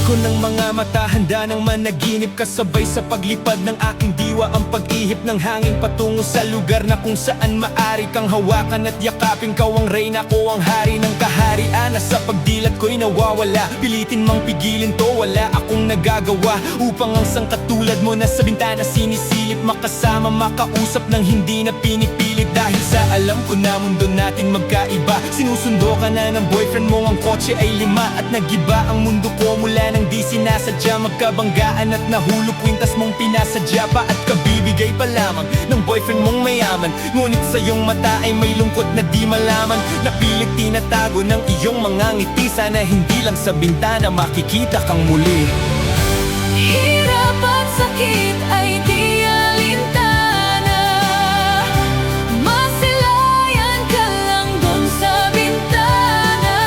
ko ng mga mata, handa ng managinip. Kasabay sa paglipad ng aking diwa, ang pag-ihip ng hangin patungo sa lugar na kung saan maari kang hawakan at yakapin. Kau ang reyna, ko ang hari ng kaharian. Nasa pagdilat ko'y nawawala, pilitin mang pigilin to, wala akong nagagawa. Upang ang sangkatulad mo na sa bintana sinisilip, makasama, makausap ng hindi na pinipilit. Dahil sa alam ko na mundo natin magkaiba, sinusundo ka na ng boyfriend mo, ang kotse ay 5 at nagiba ang mundo ko mula nang di sinasadya. Magkabanggaan at nahulog, kwintas mong pinasadya pa at kabibigay pa lamang ng boyfriend mong mayaman. Ngunit sa iyong mata ay may lungkot na di malaman, napilit tinatago ng iyong mga ngiti. Sana hindi lang sa bintana makikita kang muli. Hirap at sakit ay di alintana, masilayan ka lang dun sa bintana.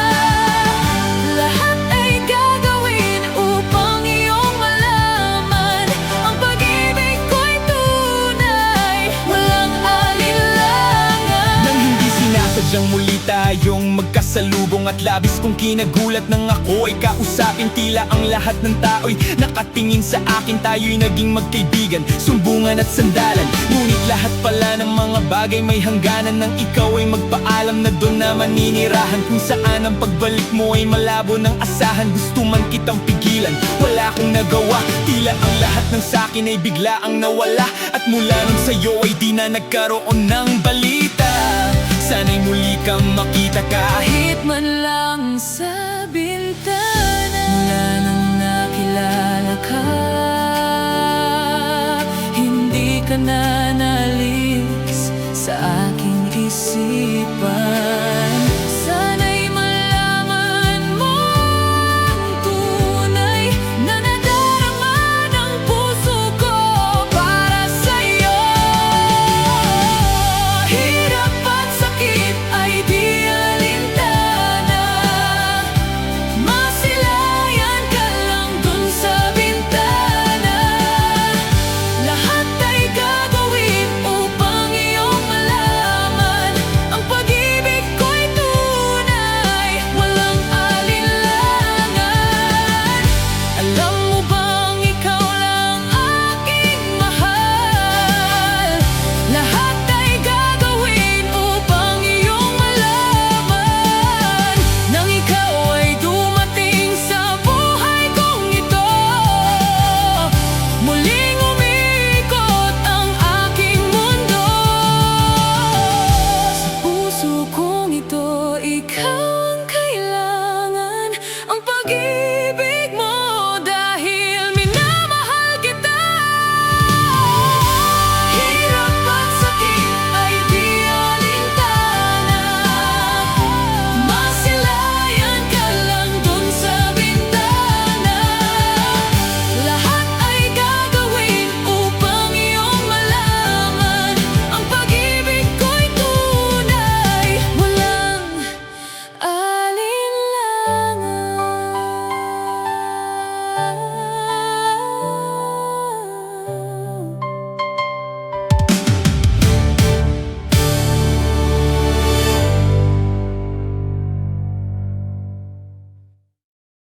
Lahat ay gagawin upang iyong malaman, ang pag-ibig ko'y tunay, walang alinlangan. Nang hindi sinasadyang muli tayong magkasalubong, at labis kong kinagulat nang ako ay kausapin. Tila ang lahat ng tao'y nakatingin sa akin, tayo'y naging magkaibigan, sumbungan at sandalan. Ngunit lahat pala ng mga bagay may hangganan, nang ikaw ay magpaalam na doon na maninirahan, kung saan ang pagbalik mo ay malabo ng asahan. Gusto man kitang pigilan, wala akong nagawa. Tila ang lahat ng sakin ay bigla ang nawala, at mula nung sa'yo ay di na nagkaroon ng balita. Sana'y muli kang makita kahit Kahit man lang sa bintana. Mula nang nakilala ka, hindi ka na